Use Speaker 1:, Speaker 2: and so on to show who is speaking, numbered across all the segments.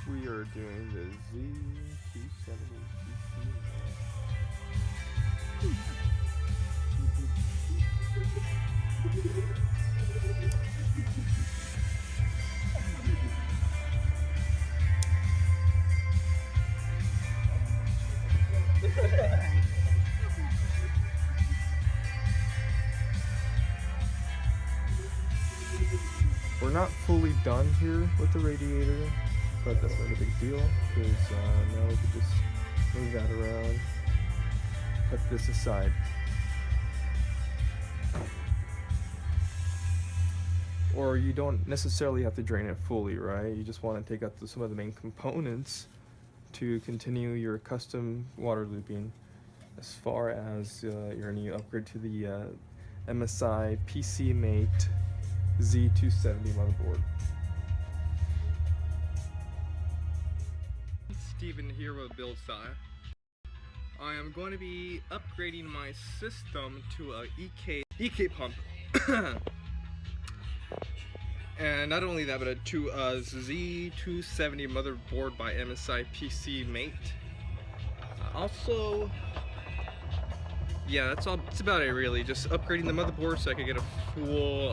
Speaker 1: we are doing the Z270 We're not fully done here with the radiator, but that's not a big deal because now we can just move that around, put this aside. Or you don't necessarily have to drain it fully, right? You just want to take out some of the main components to continue your custom water looping. As far as your new upgrade to the MSI PC Mate Z270 motherboard. Steven here with BuildSci. I am going to be upgrading my system to a EK pump. And not only that, but to a Z270 motherboard by MSI PC Mate. Also, yeah, that's about it really. Just upgrading the motherboard so I could get a full,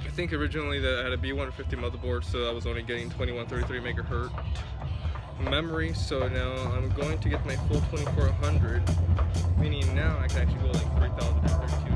Speaker 1: I think originally I had a B150 motherboard, so I was only getting 2133 megahertz memory. So now I'm going to get my full 2400, meaning now I can actually go like 3000 or 1300.